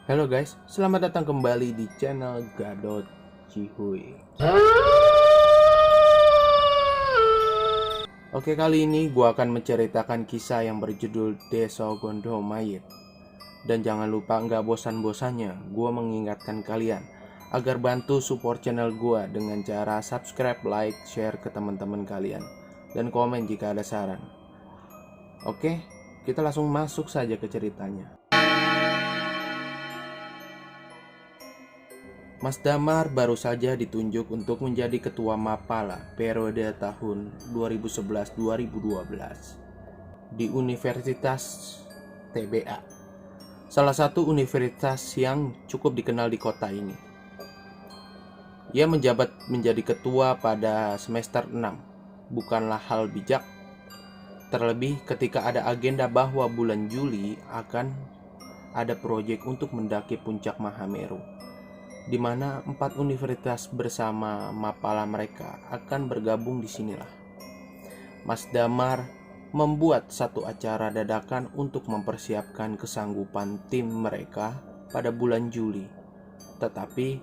Halo guys, selamat datang kembali di channel Gadot Cihuy. Oke, kali ini gua akan menceritakan kisah yang berjudul Desa Gondo Mayit. Dan jangan lupa nggak bosan-bosannya gua mengingatkan kalian agar bantu support channel gua dengan cara subscribe, like, share ke teman-teman kalian, dan komen jika ada saran. Oke, kita langsung masuk saja ke ceritanya. Mas Damar baru saja ditunjuk untuk menjadi ketua Mapala periode tahun 2011-2012 di Universitas TBA, salah satu universitas yang cukup dikenal di kota ini. Ia menjabat menjadi ketua pada semester 6, bukanlah hal bijak, terlebih ketika ada agenda bahwa bulan Juli akan ada proyek untuk mendaki puncak Mahameru, di mana 4 universitas bersama Mapala mereka akan bergabung di sinilah. Mas Damar membuat satu acara dadakan untuk mempersiapkan kesanggupan tim mereka pada bulan Juli. Tetapi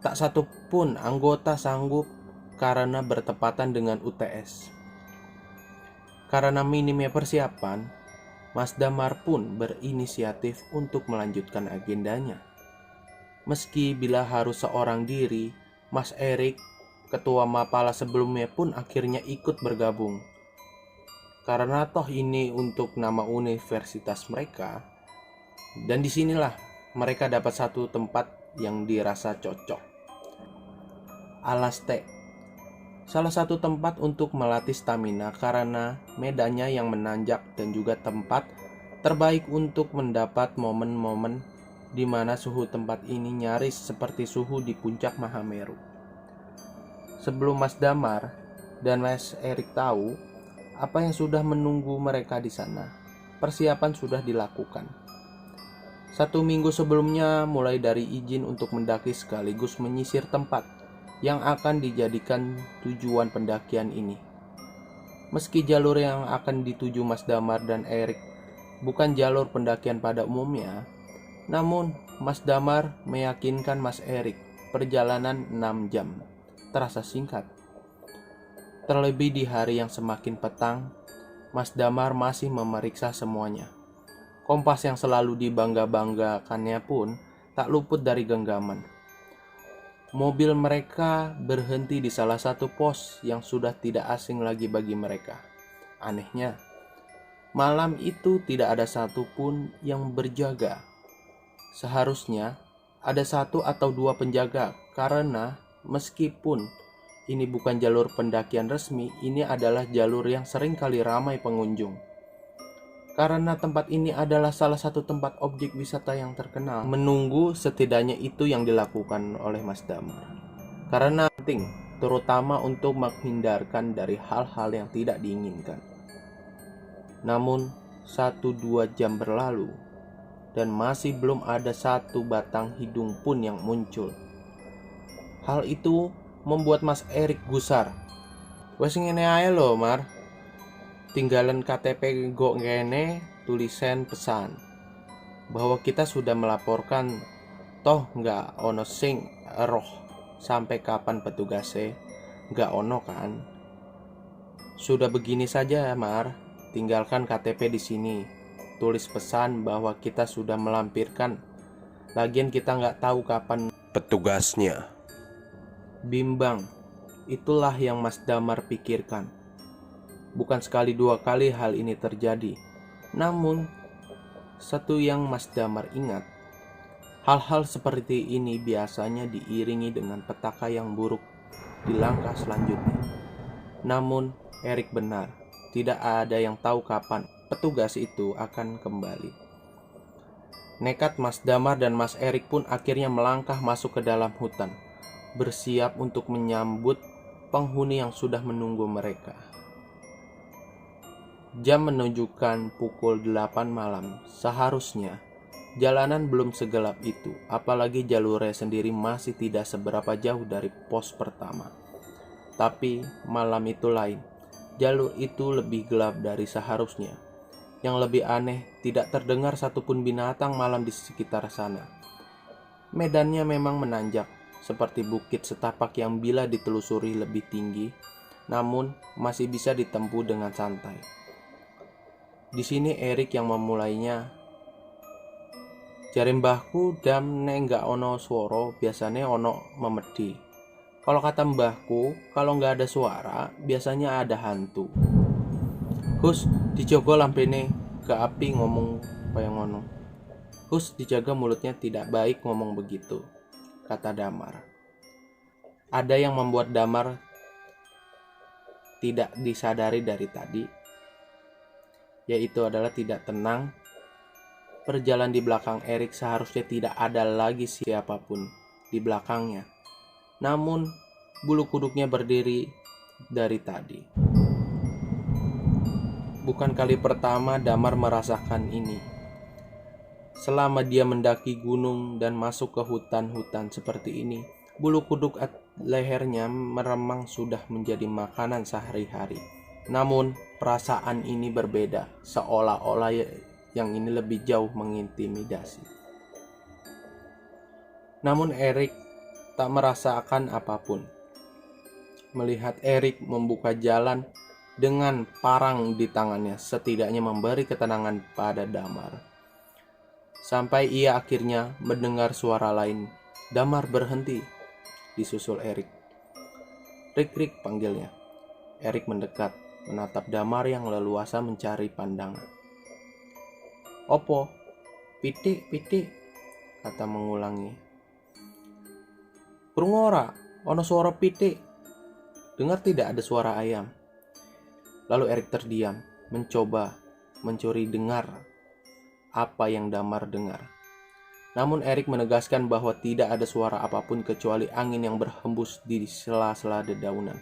tak satu pun anggota sanggup karena bertepatan dengan UTS. Karena minimnya persiapan, Mas Damar pun berinisiatif untuk melanjutkan agendanya. Meski bila harus seorang diri, Mas Erik, ketua Mapala sebelumnya pun akhirnya ikut bergabung. Karena toh ini untuk nama universitas mereka, dan disinilah mereka dapat satu tempat yang dirasa cocok. Alaste, salah satu tempat untuk melatih stamina karena medannya yang menanjak dan juga tempat terbaik untuk mendapat momen-momen di mana suhu tempat ini nyaris seperti suhu di puncak Mahameru. Sebelum Mas Damar dan Mas Erik tahu apa yang sudah menunggu mereka di sana, persiapan sudah dilakukan. 1 minggu sebelumnya, mulai dari izin untuk mendaki sekaligus menyisir tempat yang akan dijadikan tujuan pendakian ini. Meski jalur yang akan dituju Mas Damar dan Erik bukan jalur pendakian pada umumnya, namun Mas Damar meyakinkan Mas Erik perjalanan 6 jam terasa singkat. Terlebih di hari yang semakin petang, Mas Damar masih memeriksa semuanya. Kompas yang selalu dibangga-banggakannya pun tak luput dari genggaman. Mobil mereka berhenti di salah satu pos yang sudah tidak asing lagi bagi mereka. Anehnya, malam itu tidak ada satupun yang berjaga. Seharusnya ada 1 atau 2 penjaga, karena meskipun ini bukan jalur pendakian resmi, ini adalah jalur yang sering kali ramai pengunjung. Karena tempat ini adalah salah satu tempat objek wisata yang terkenal, menunggu setidaknya itu yang dilakukan oleh Mas Damar. Karena penting, terutama untuk menghindarkan dari hal-hal yang tidak diinginkan. Namun 1-2 jam berlalu dan masih belum ada satu batang hidung pun yang muncul. Hal itu membuat Mas Erik gusar. Wes ngene ae lho, Mar. Tinggalan KTP go ngene tulisan pesan bahwa kita sudah melaporkan, toh nggak ono sing roh sampai kapan petugasnya, nggak ono kan. Sudah begini saja, Mar, tinggalkan KTP di sini. Tulis pesan bahwa kita sudah melampirkan. Lagian kita nggak tahu kapan petugasnya. Bimbang, itulah yang Mas Damar pikirkan. Bukan sekali 2 kali hal ini terjadi. Namun, satu yang Mas Damar ingat, hal-hal seperti ini biasanya diiringi dengan petaka yang buruk di langkah selanjutnya. Namun, Erik benar, tidak ada yang tahu kapan petugas itu akan kembali. Nekat Mas Damar dan Mas Erik pun akhirnya melangkah masuk ke dalam hutan, bersiap untuk menyambut penghuni yang sudah menunggu mereka. Jam menunjukkan pukul 8 malam. Seharusnya jalanan belum segelap itu, apalagi jalurnya sendiri masih tidak seberapa jauh dari pos pertama. Tapi malam itu lain. Jalur itu lebih gelap dari seharusnya. Yang lebih aneh, tidak terdengar satupun binatang malam di sekitar sana. Medannya memang menanjak, seperti bukit setapak yang bila ditelusuri lebih tinggi, namun masih bisa ditempuh dengan santai. Di sini Erik yang memulainya. Jare mbahku dam nek nggak ono swara biasanya ono memedi. Kalau kata mbahku, kalau nggak ada suara biasanya ada hantu. Hus, dijogo lampene, ke api ngomong kaya ngono. Hus, dijaga mulutnya, tidak baik ngomong begitu, kata Damar. Ada yang membuat Damar tidak disadari dari tadi, yaitu adalah tidak tenang. Berjalan di belakang Erik seharusnya tidak ada lagi siapapun di belakangnya. Namun, bulu kuduknya berdiri dari tadi. Bukan kali pertama Damar merasakan ini. Selama dia mendaki gunung dan masuk ke hutan-hutan seperti ini, bulu kuduk lehernya meremang sudah menjadi makanan sehari-hari. Namun, perasaan ini berbeda, seolah-olah yang ini lebih jauh mengintimidasi. Namun Erik tak merasakan apapun. Melihat Erik membuka jalan dengan parang di tangannya, setidaknya memberi ketenangan pada Damar. Sampai ia akhirnya mendengar suara lain. Damar berhenti, disusul Erik. Rik, panggilnya. Erik mendekat, menatap Damar yang leluasa mencari pandangan. Opo, pitik, kata mengulangi. Krungu ora, ono suara pitik. Dengar tidak ada suara ayam. Lalu Erik terdiam, mencoba mencuri dengar apa yang Damar dengar. Namun Erik menegaskan bahwa tidak ada suara apapun kecuali angin yang berhembus di sela-sela dedaunan.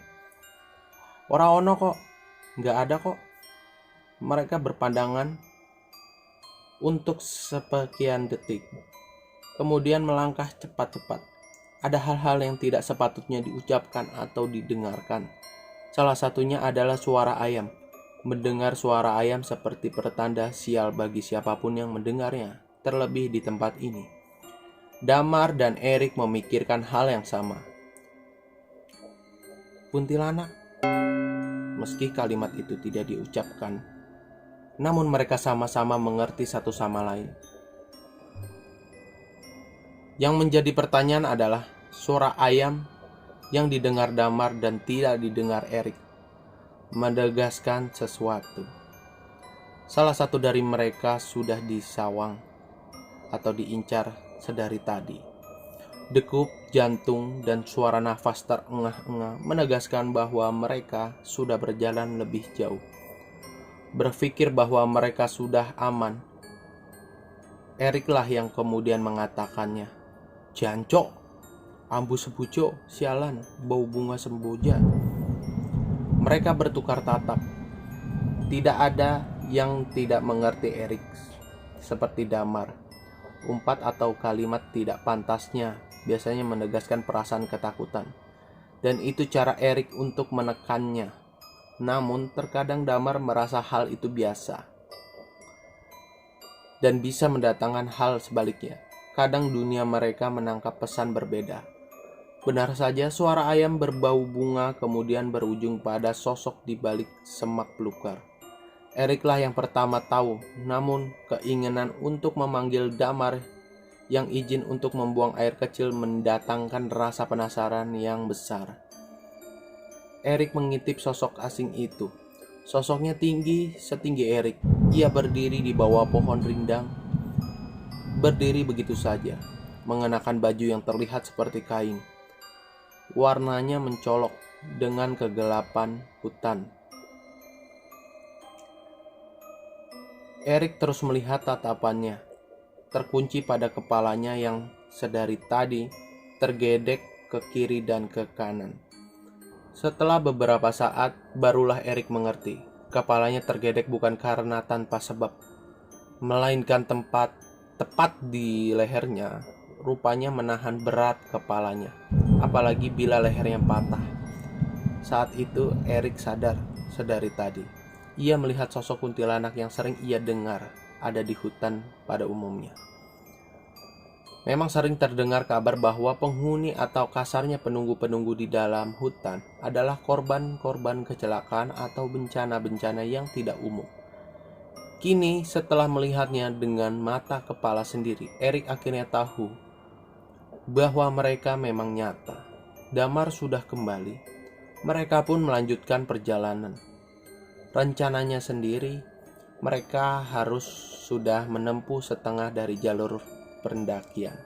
Ora ono kok, nggak ada kok. Mereka berpandangan untuk sekian detik, kemudian melangkah cepat-cepat. Ada hal-hal yang tidak sepatutnya diucapkan atau didengarkan. Salah satunya adalah suara ayam. Mendengar suara ayam seperti pertanda sial bagi siapapun yang mendengarnya, terlebih di tempat ini. Damar dan Erik memikirkan hal yang sama. Kuntilanak. Meski kalimat itu tidak diucapkan, namun mereka sama-sama mengerti satu sama lain. Yang menjadi pertanyaan adalah suara ayam yang didengar Damar dan tidak didengar Erik menegaskan sesuatu. Salah satu dari mereka sudah disawang atau diincar sedari tadi. Degup jantung dan suara nafas terengah-engah menegaskan bahwa mereka sudah berjalan lebih jauh. Berpikir bahwa mereka sudah aman, Eriklah yang kemudian mengatakannya. Jancok, ambu sebujo, sialan, bau bunga semboja. Mereka bertukar tatap. Tidak ada yang tidak mengerti Erik seperti Damar. Umpat atau kalimat tidak pantasnya biasanya menegaskan perasaan ketakutan. Dan itu cara Erik untuk menekannya. Namun terkadang Damar merasa hal itu biasa dan bisa mendatangkan hal sebaliknya. Kadang dunia mereka menangkap pesan berbeda. Benar saja suara ayam berbau bunga kemudian berujung pada sosok di balik semak belukar. Eriklah yang pertama tahu, namun keinginan untuk memanggil Damar yang izin untuk membuang air kecil mendatangkan rasa penasaran yang besar. Erik mengintip sosok asing itu. Sosoknya tinggi setinggi Erik. Ia berdiri di bawah pohon rindang. Berdiri begitu saja, mengenakan baju yang terlihat seperti kain. Warnanya mencolok dengan kegelapan hutan. Erik terus melihat tatapannya, terkunci pada kepalanya yang sedari tadi tergedek ke kiri dan ke kanan. Setelah beberapa saat, barulah Erik mengerti. Kepalanya tergedek bukan karena tanpa sebab, melainkan tepat di lehernya. Rupanya menahan berat kepalanya, apalagi bila lehernya patah. Saat itu Erik sadar sedari tadi. Ia melihat sosok kuntilanak yang sering ia dengar ada di hutan pada umumnya. Memang sering terdengar kabar bahwa penghuni atau kasarnya penunggu-penunggu di dalam hutan adalah korban-korban kecelakaan atau bencana-bencana yang tidak umum. Kini, setelah melihatnya dengan mata kepala sendiri, Erik akhirnya tahu bahwa mereka memang nyata. Damar sudah kembali. Mereka pun melanjutkan perjalanan. Rencananya sendiri, mereka harus sudah menempuh setengah dari jalur pendakian.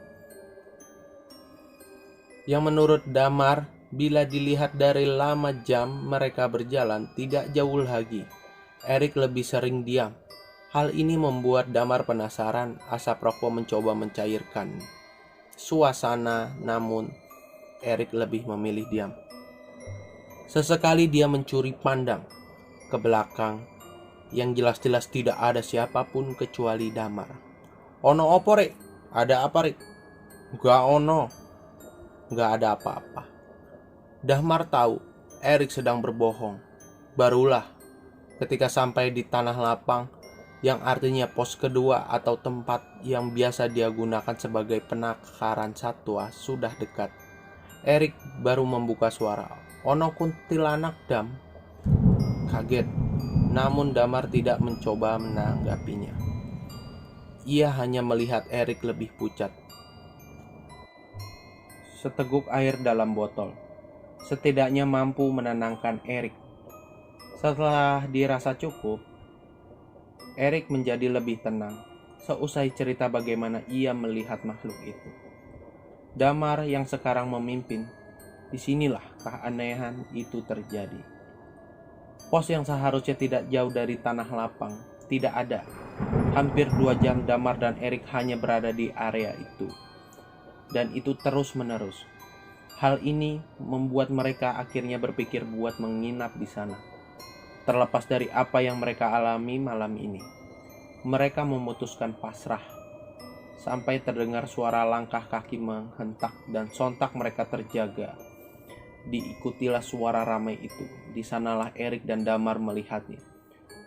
Yang menurut Damar, bila dilihat dari lama jam mereka berjalan tidak jauh lagi. Erik lebih sering diam. Hal ini membuat Damar penasaran. Asap rokok mencoba mencairkan suasana, namun Erik lebih memilih diam. Sesekali dia mencuri pandang ke belakang, yang jelas-jelas tidak ada siapapun kecuali Damar. Ono opo rek? Ada apa rek? Gak ono. Gak ada apa-apa. Damar tahu Erik sedang berbohong. Barulah ketika sampai di tanah lapang, yang artinya pos kedua atau tempat yang biasa dia gunakan sebagai penangkaran satwa, sudah dekat. Erik baru membuka suara. Ono kuntilanak Dam. Kaget, namun Damar tidak mencoba menanggapinya. Ia hanya melihat Erik lebih pucat. Seteguk air dalam botol setidaknya mampu menenangkan Erik. Setelah dirasa cukup, Erik menjadi lebih tenang. Seusai cerita bagaimana ia melihat makhluk itu. Damar yang sekarang memimpin. Disinilah keanehan itu terjadi. Pos yang seharusnya tidak jauh dari tanah lapang tidak ada. Hampir 2 jam Damar dan Erik hanya berada di area itu. Dan itu terus menerus. Hal ini membuat mereka akhirnya berpikir buat menginap di sana. Terlepas dari apa yang mereka alami malam ini, mereka memutuskan pasrah. Sampai terdengar suara langkah kaki menghentak dan sontak mereka terjaga. Diikutilah suara ramai itu. Di sanalah Erik dan Damar melihatnya.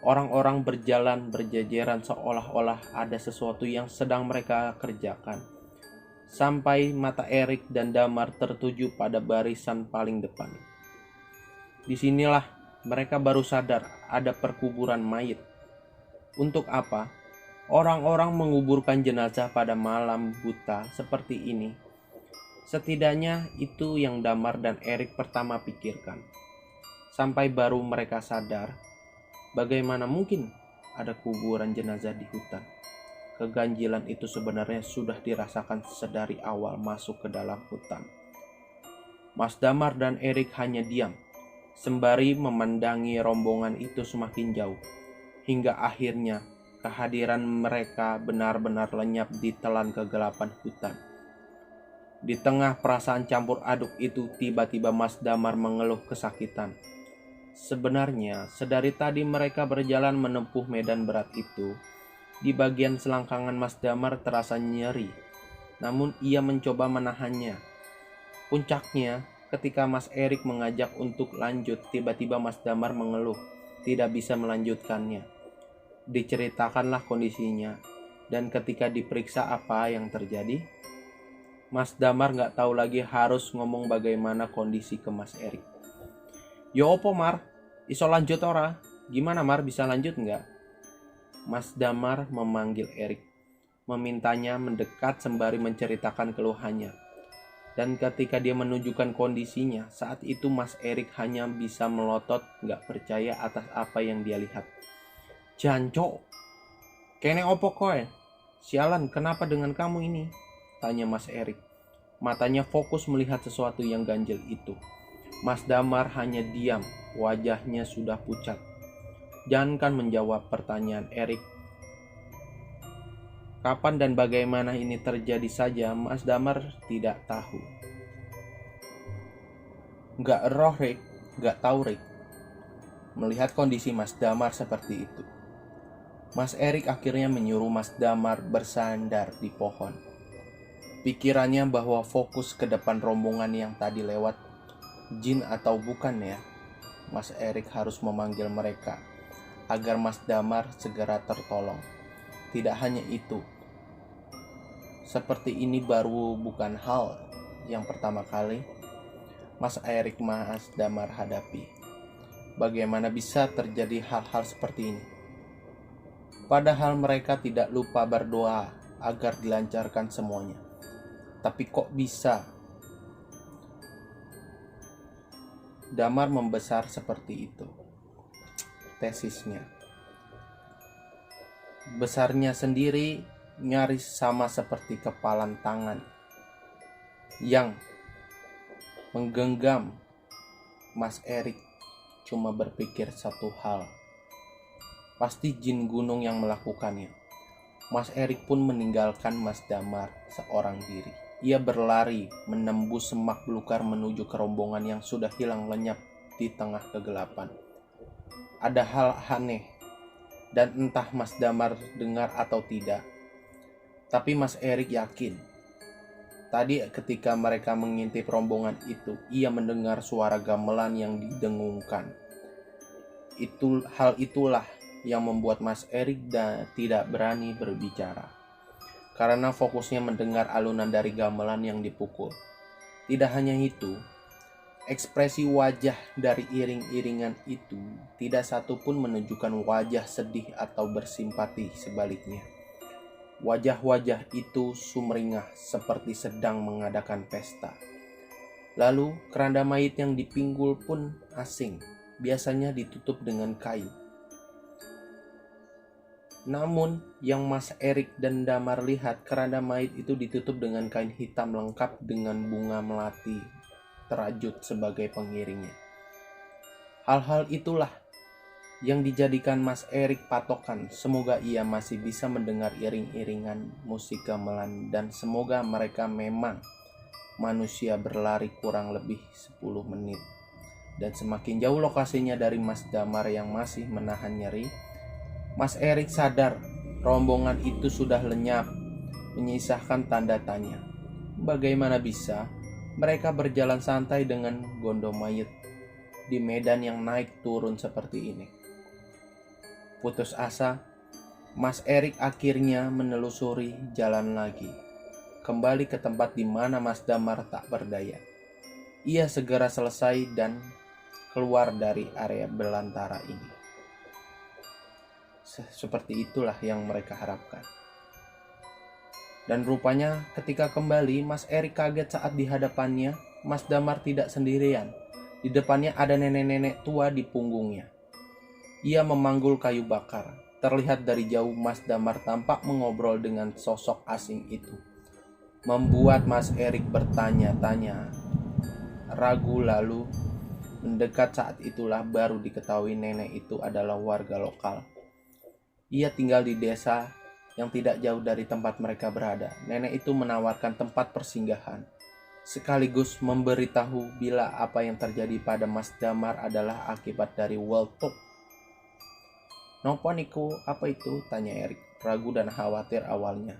Orang-orang berjalan berjejeran seolah-olah ada sesuatu yang sedang mereka kerjakan. Sampai mata Erik dan Damar tertuju pada barisan paling depan. Disinilah mereka baru sadar ada perkuburan mayit. Untuk apa? Orang-orang menguburkan jenazah pada malam buta seperti ini. Setidaknya itu yang Damar dan Erik pertama pikirkan. Sampai baru mereka sadar, bagaimana mungkin ada kuburan jenazah di hutan. Keganjilan itu sebenarnya sudah dirasakan sedari awal masuk ke dalam hutan. Mas Damar dan Erik hanya diam, sembari memandangi rombongan itu semakin jauh. Hingga akhirnya kehadiran mereka benar-benar lenyap di telan kegelapan hutan. Di tengah perasaan campur aduk itu, tiba-tiba Mas Damar mengeluh kesakitan. Sebenarnya, sedari tadi mereka berjalan menempuh medan berat itu, di bagian selangkangan Mas Damar terasa nyeri, namun ia mencoba menahannya. Puncaknya, ketika Mas Erik mengajak untuk lanjut, tiba-tiba Mas Damar mengeluh, tidak bisa melanjutkannya. Diceritakanlah kondisinya, dan ketika diperiksa apa yang terjadi, Mas Damar gak tahu lagi harus ngomong bagaimana kondisi ke Mas Erik. Yo opo Mar, iso lanjut ora? Gimana Mar, bisa lanjut nggak? Mas Damar memanggil Erik, memintanya mendekat sembari menceritakan keluhannya. Dan ketika dia menunjukkan kondisinya, saat itu Mas Erik hanya bisa melotot gak percaya atas apa yang dia lihat. Jancok, kene opo koe? Sialan, kenapa dengan kamu ini? Tanya Mas Erik. Matanya fokus melihat sesuatu yang ganjil itu. Mas Damar hanya diam, wajahnya sudah pucat. Jangankan menjawab pertanyaan Erik, kapan dan bagaimana ini terjadi saja, Mas Damar tidak tahu. Gak roh Rik, gak tahu Rik. Melihat kondisi Mas Damar seperti itu, Mas Erik akhirnya menyuruh Mas Damar bersandar di pohon. Pikirannya bahwa fokus ke depan rombongan yang tadi lewat. Jin atau bukan ya, Mas Erik harus memanggil mereka agar Mas Damar segera tertolong. Tidak hanya itu, Seperti ini baru bukan hal yang pertama kali Mas Erik Mas Damar hadapi. Bagaimana bisa terjadi hal-hal seperti ini? Padahal mereka tidak lupa berdoa agar dilancarkan semuanya. Tapi kok bisa Damar membesar seperti itu? Tesisnya. Besarnya sendiri nyaris sama seperti kepalan tangan yang menggenggam. Mas Erik cuma berpikir satu hal, pasti jin gunung yang melakukannya. Mas Erik pun meninggalkan Mas Damar seorang diri. Ia berlari menembus semak belukar menuju ke rombongan yang sudah hilang lenyap di tengah kegelapan. Ada hal aneh, dan entah Mas Damar dengar atau tidak, tapi Mas Erik yakin, tadi ketika mereka mengintip rombongan itu, ia mendengar suara gamelan yang didengungkan. Hal itulah yang membuat Mas Erik tidak berani berbicara, karena fokusnya mendengar alunan dari gamelan yang dipukul. Tidak hanya itu, ekspresi wajah dari iring-iringan itu tidak satu pun menunjukkan wajah sedih atau bersimpati. Sebaliknya, wajah-wajah itu sumringah seperti sedang mengadakan pesta. Lalu keranda mayit yang dipinggul pun asing, biasanya ditutup dengan kain. Namun yang Mas Erik dan Damar lihat, keranda mayit itu ditutup dengan kain hitam lengkap dengan bunga melati terajut sebagai pengiringnya. Hal-hal itulah yang dijadikan Mas Erik patokan. Semoga ia masih bisa mendengar iring-iringan musik gamelan, dan semoga mereka memang manusia berlari kurang lebih 10 menit. Dan semakin jauh lokasinya dari Mas Damar yang masih menahan nyeri, Mas Erik sadar rombongan itu sudah lenyap, menyisakan tanda tanya. Bagaimana bisa mereka berjalan santai dengan gondong mayit di medan yang naik turun seperti ini? Putus asa, Mas Erik akhirnya menelusuri jalan lagi, kembali ke tempat di mana Mas Damar tak berdaya. Ia segera selesai dan keluar dari area belantara ini. Seperti itulah yang mereka harapkan. Dan rupanya ketika kembali, Mas Erik kaget saat di hadapannya Mas Damar tidak sendirian. Di depannya ada nenek-nenek tua di punggungnya. Ia memanggul kayu bakar. Terlihat dari jauh Mas Damar tampak mengobrol dengan sosok asing itu, membuat Mas Erik bertanya-tanya, ragu. Lalu mendekat. Saat itulah baru diketahui nenek itu adalah warga lokal. Ia tinggal di desa yang tidak jauh dari tempat mereka berada. Nenek itu menawarkan tempat persinggahan, sekaligus memberitahu bila apa yang terjadi pada Mas Damar adalah akibat dari weltuk. Nopo niku, apa itu? Tanya Erik, ragu dan khawatir awalnya.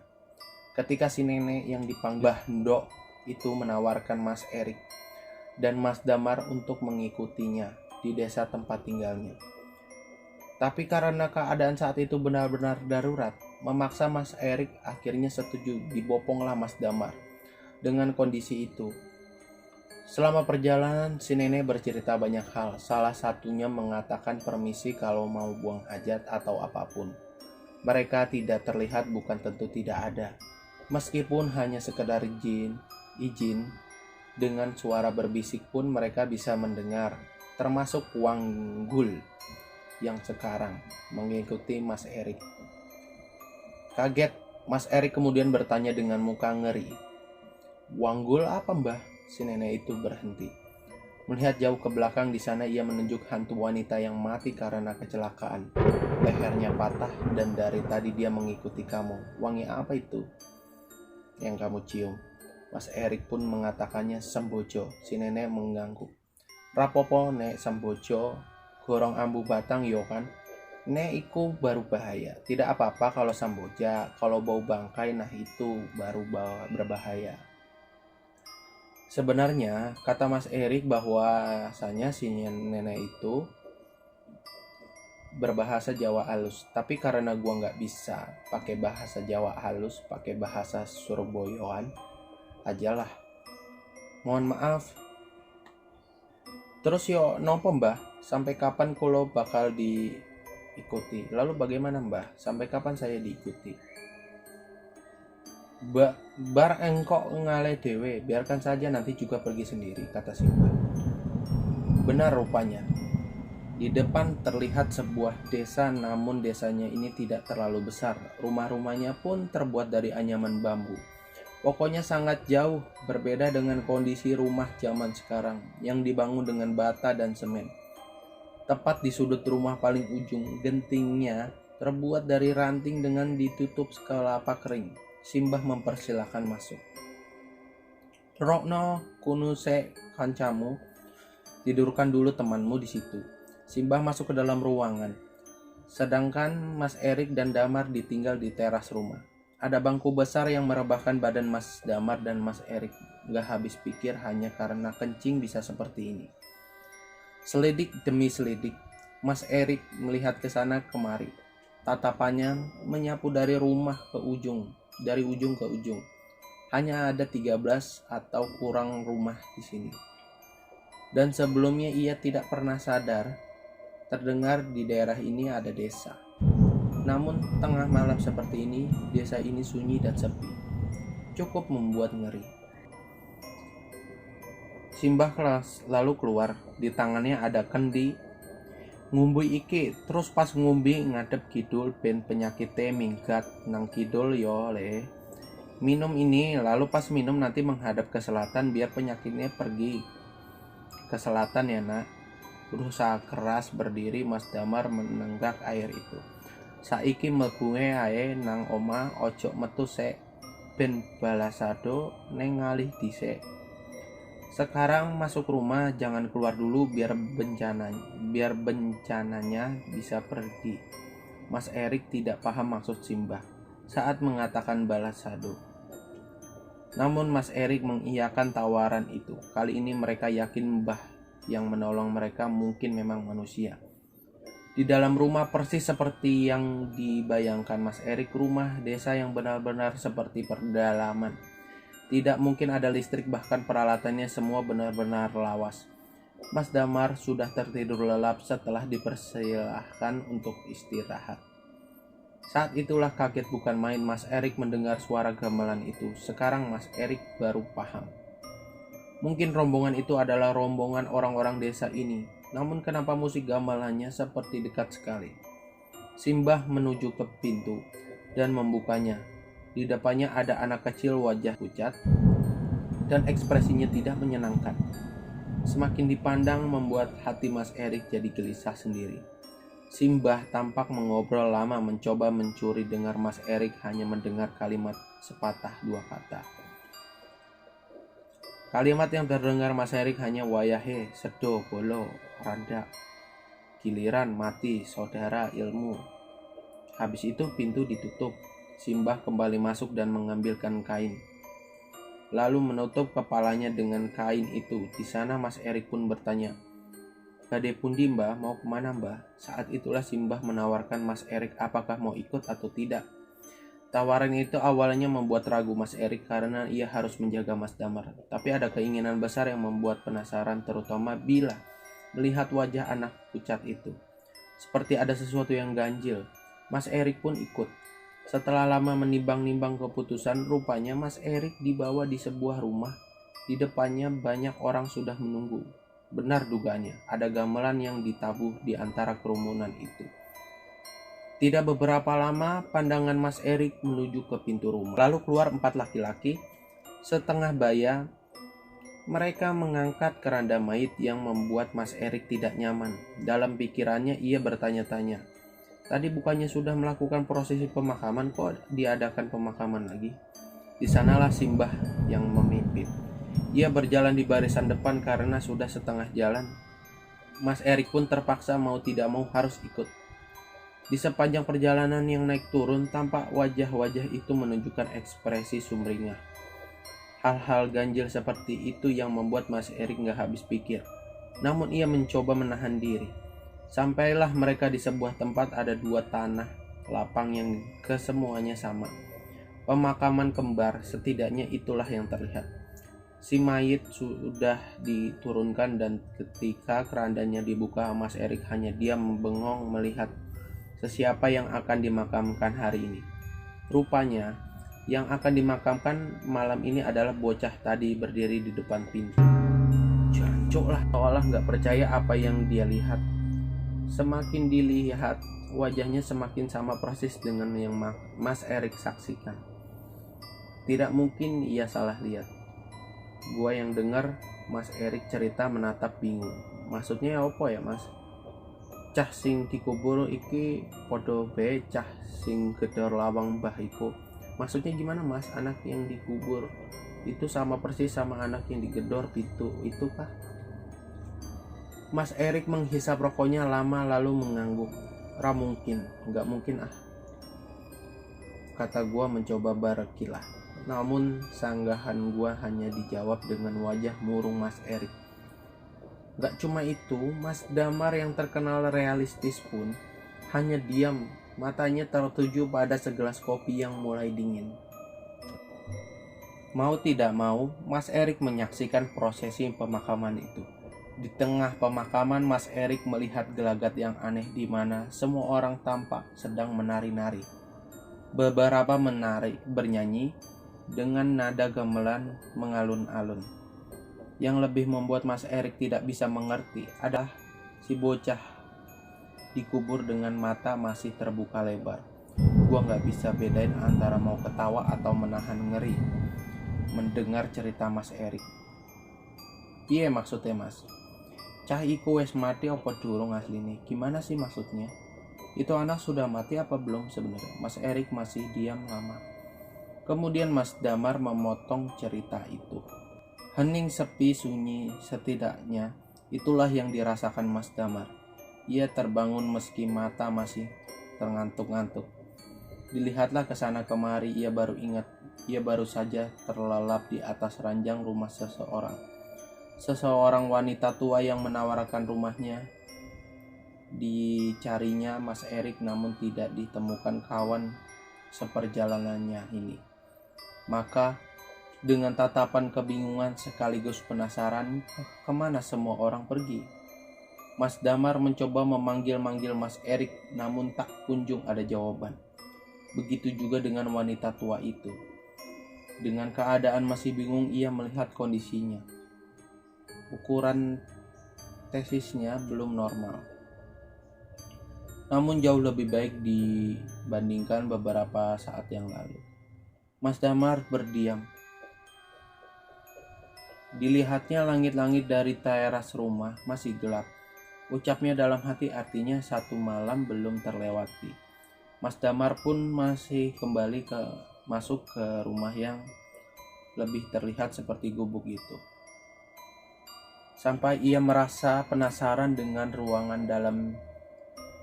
Ketika si nenek yang dipanggil Mbah Ndok itu menawarkan Mas Erik dan Mas Damar untuk mengikutinya di desa tempat tinggalnya. Tapi karena keadaan saat itu benar-benar darurat, memaksa Mas Erik akhirnya setuju. Diboponglah Mas Damar dengan kondisi itu. Selama perjalanan, si nenek bercerita banyak hal. Salah satunya mengatakan permisi kalau mau buang hajat atau apapun. Mereka tidak terlihat, bukan tentu tidak ada. Meskipun hanya sekedar izin, dengan suara berbisik pun mereka bisa mendengar. Termasuk Wanggul yang sekarang mengikuti Mas Erik. Kaget, Mas Erik kemudian bertanya dengan muka ngeri, "Wanggul apa, Mbah?" Si nenek itu berhenti. Melihat jauh ke belakang, di sana ia menunjuk hantu wanita yang mati karena kecelakaan. Lehernya patah dan dari tadi dia mengikuti kamu. Wangi apa itu yang kamu cium? Mas Erik pun mengatakannya Sembojo. Si nenek mengganggu. Rapopo nek Sembojo, gorong ambu batang yo kan. Nek iku baru bahaya. Tidak apa-apa kalau Samboja, kalau bau bangkai nah itu baru berbahaya. Sebenarnya kata Mas Erik bahwasanya si nenek itu berbahasa Jawa halus, tapi karena gua nggak bisa pakai bahasa Jawa halus, pakai bahasa Surabaya ajalah. Mohon maaf. Terus yo nopo mbah? Sampai kapan kulo bakal diikuti? Lalu bagaimana mbah? Sampai kapan saya diikuti? Bar engkok ngale dewe, biarkan saja nanti juga pergi sendiri, kata Simbah. Benar rupanya. Di depan terlihat sebuah desa, namun desanya ini tidak terlalu besar. Rumah-rumahnya pun terbuat dari anyaman bambu. Pokoknya sangat jauh, berbeda dengan kondisi rumah zaman sekarang yang dibangun dengan bata dan semen. Tepat di sudut rumah paling ujung, gentingnya terbuat dari ranting dengan ditutup kelapa kering. Simbah mempersilahkan masuk. Rokno kunuse kancamu, tidurkan dulu temanmu di situ. Simbah masuk ke dalam ruangan. Sedangkan Mas Erik dan Damar ditinggal di teras rumah. Ada bangku besar yang merebahkan badan Mas Damar dan Mas Erik. Gak habis pikir hanya karena kencing bisa seperti ini. Selidik demi selidik, Mas Erik melihat ke sana kemari. Tatapannya menyapu dari ujung ke ujung. Hanya ada 13 atau kurang rumah di sini. Dan sebelumnya ia tidak pernah sadar terdengar di daerah ini ada desa. Namun tengah malam seperti ini, desa ini sunyi dan sepi. Cukup membuat ngeri. Simbah lalu keluar. Di tangannya ada kendi. Ngumbi iki, terus pas ngumbi ngadep kidul ben penyakitnya minggat nang kidul yo le. Minum ini, lalu pas minum nanti menghadap ke selatan biar penyakitnya pergi ke selatan ya nak. Berusaha keras berdiri, Mas Damar menenggak air itu. Saiki mlebuhe ae nang oma, ojo metu sek ben balasado neng ngalih dhisik. Sekarang masuk rumah, jangan keluar dulu biar bencananya bisa pergi. Mas Erik tidak paham maksud Simbah saat mengatakan balasado. Namun Mas Erik mengiyakan tawaran itu. Kali ini mereka yakin Mbah yang menolong mereka mungkin memang manusia. Di dalam rumah persis seperti yang dibayangkan Mas Erik, rumah desa yang benar-benar seperti pedalaman. Tidak mungkin ada listrik, bahkan peralatannya semua benar-benar lawas. Mas Damar sudah tertidur lelap setelah dipersilahkan untuk istirahat. Saat itulah kaget bukan main Mas Erik mendengar suara gamelan itu. Sekarang Mas Erik baru paham. Mungkin rombongan itu adalah rombongan orang-orang desa ini. Namun kenapa musik gamelannya seperti dekat sekali? Simbah menuju ke pintu dan membukanya. Di depannya ada anak kecil wajah pucat dan ekspresinya tidak menyenangkan. Semakin dipandang membuat hati Mas Erik jadi gelisah sendiri. Simbah tampak mengobrol lama mencoba mencuri dengar Mas Erik hanya mendengar kalimat sepatah dua kata. Kalimat yang terdengar Mas Erik hanya wayahe, sedo, bolo, randa, giliran, mati, saudara, ilmu. Habis itu pintu ditutup. Simbah kembali masuk dan mengambilkan kain. Lalu menutup kepalanya dengan kain itu. Di sana Mas Erik pun bertanya, "Bade pundi mbah, mau kemana mbah?" Saat itulah Simbah menawarkan Mas Erik apakah mau ikut atau tidak. Tawaran itu awalnya membuat ragu Mas Erik karena ia harus menjaga Mas Damar. Tapi ada keinginan besar yang membuat penasaran, terutama bila melihat wajah anak pucat itu. Seperti ada sesuatu yang ganjil. Mas Erik pun ikut. Setelah lama menimbang-nimbang keputusan, rupanya Mas Erik dibawa di sebuah rumah. Di depannya banyak orang sudah menunggu. Benar dugaannya, ada gamelan yang ditabuh di antara kerumunan itu. Tidak beberapa lama, pandangan Mas Erik menuju ke pintu rumah. Lalu keluar 4 laki-laki, setengah baya. Mereka mengangkat keranda mayit yang membuat Mas Erik tidak nyaman. Dalam pikirannya ia bertanya-tanya, tadi bukannya sudah melakukan prosesi pemakaman, kok diadakan pemakaman lagi? Di sanalah Simbah yang memimpin. Ia berjalan di barisan depan karena sudah setengah jalan. Mas Erik pun terpaksa mau tidak mau harus ikut. Di sepanjang perjalanan yang naik turun, tampak wajah-wajah itu menunjukkan ekspresi sumringah. Hal-hal ganjil seperti itu yang membuat Mas Erik gak habis pikir. Namun ia mencoba menahan diri. Sampailah mereka di sebuah tempat ada 2 tanah lapang yang kesemuanya sama. Pemakaman kembar, setidaknya itulah yang terlihat. Si mayit sudah diturunkan dan ketika kerandanya dibuka, Mas Erik hanya diam bengong melihat sesiapa yang akan dimakamkan hari ini. Rupanya yang akan dimakamkan malam ini adalah bocah tadi berdiri di depan pintu. Jancok lah, seolah nggak percaya apa yang dia lihat. Semakin dilihat, wajahnya semakin sama persis dengan yang Mas Erik saksikan. Tidak mungkin ia salah lihat. Gua yang dengar Mas Erik cerita menatap bingung. Maksudnya apa ya, Mas? Cah sing dikubur iki podo bae cah sing gedor lawang mbah iku. Maksudnya gimana, Mas? Anak yang dikubur itu sama persis sama anak yang digedor pintu itu kah? Mas Erik menghisap rokoknya lama lalu mengangguk. Mungkin, nggak mungkin ah, kata gua mencoba berkilah. Namun sanggahan gua hanya dijawab dengan wajah murung Mas Erik. Gak cuma itu, Mas Damar yang terkenal realistis pun hanya diam, matanya tertuju pada segelas kopi yang mulai dingin. Mau tidak mau, Mas Erik menyaksikan prosesi pemakaman itu. Di tengah pemakaman, Mas Erik melihat gelagat yang aneh di mana semua orang tampak sedang menari-nari. Beberapa bernyanyi dengan nada gamelan mengalun-alun. Yang lebih membuat Mas Erik tidak bisa mengerti adalah si bocah dikubur dengan mata masih terbuka lebar. Gua gak bisa bedain antara mau ketawa atau menahan ngeri mendengar cerita Mas Erik. Iya maksudnya, Mas? Cah iku wes mati apa durung asline? Gimana sih maksudnya? Itu anak sudah mati apa belum sebenarnya? Mas Erik masih diam lama. Kemudian Mas Damar memotong cerita itu. Hening, sepi, sunyi, setidaknya itulah yang dirasakan Mas Damar. Ia terbangun meski mata masih terngantuk-ngantuk. Dilihatlah ke sana kemari, ia baru ingat. Ia baru saja terlelap di atas ranjang rumah seseorang. Seseorang wanita tua yang menawarkan rumahnya. Dicarinya Mas Erik namun tidak ditemukan kawan seperjalanannya ini. Maka dengan tatapan kebingungan sekaligus penasaran, kemana semua orang pergi? Mas Damar mencoba memanggil-manggil Mas Erik, namun tak kunjung ada jawaban. Begitu juga dengan wanita tua itu. Dengan keadaan masih bingung, ia melihat kondisinya. Ukuran tesisnya belum normal, namun jauh lebih baik dibandingkan beberapa saat yang lalu. Mas Damar berdiam. Dilihatnya langit-langit dari teras rumah masih gelap. Ucapnya dalam hati, artinya satu malam belum terlewati. Mas Damar pun masih kembali masuk ke rumah yang lebih terlihat seperti gubuk itu. Sampai ia merasa penasaran dengan ruangan dalam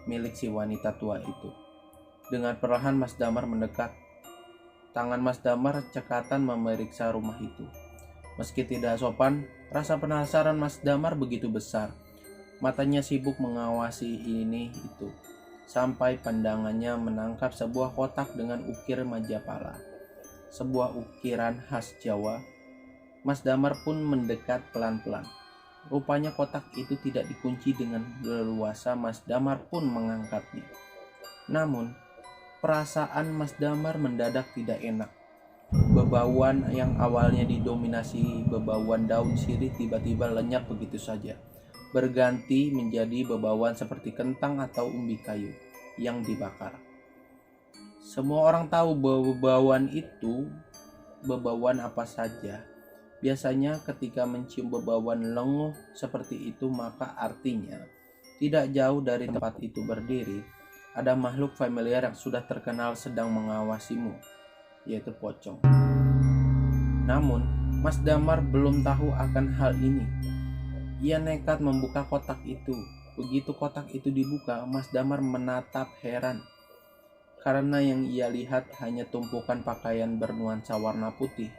milik si wanita tua itu. Dengan perlahan Mas Damar mendekat. Tangan Mas Damar cekatan memeriksa rumah itu. Meski tidak sopan, rasa penasaran Mas Damar begitu besar. Matanya sibuk mengawasi ini itu, sampai pandangannya menangkap sebuah kotak dengan ukir Majapala, sebuah ukiran khas Jawa. Mas Damar pun mendekat pelan-pelan. Rupanya kotak itu tidak dikunci dengan leluasa. Mas Damar pun mengangkatnya. Namun, perasaan Mas Damar mendadak tidak enak. Bebauan yang awalnya didominasi bebauan daun sirih tiba-tiba lenyap begitu saja, berganti menjadi bebauan seperti kentang atau umbi kayu yang dibakar. Semua orang tahu bahwa bebauan itu bebauan apa saja. Biasanya ketika mencium bebauan lenguh seperti itu, maka artinya tidak jauh dari tempat itu berdiri ada makhluk familiar yang sudah terkenal sedang mengawasimu, yaitu pocong. Namun, Mas Damar belum tahu akan hal ini. Ia nekat membuka kotak itu. Begitu kotak itu dibuka, Mas Damar menatap heran. Karena yang ia lihat hanya tumpukan pakaian bernuansa warna putih,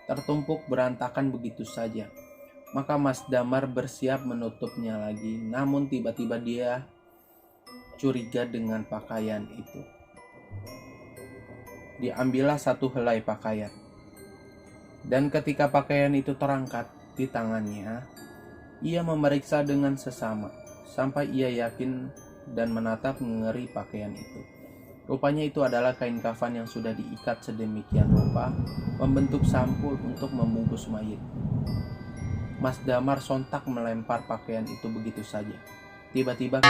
tertumpuk berantakan begitu saja. Maka Mas Damar bersiap menutupnya lagi. Namun tiba-tiba dia curiga dengan pakaian itu. Diambillah satu helai pakaian, dan ketika pakaian itu terangkat di tangannya, ia memeriksa dengan sesama, sampai ia yakin dan menatap ngeri pakaian itu. Rupanya itu adalah kain kafan yang sudah diikat sedemikian rupa, membentuk sampul untuk membungkus mayit. Mas Damar sontak melempar pakaian itu begitu saja. Tiba-tiba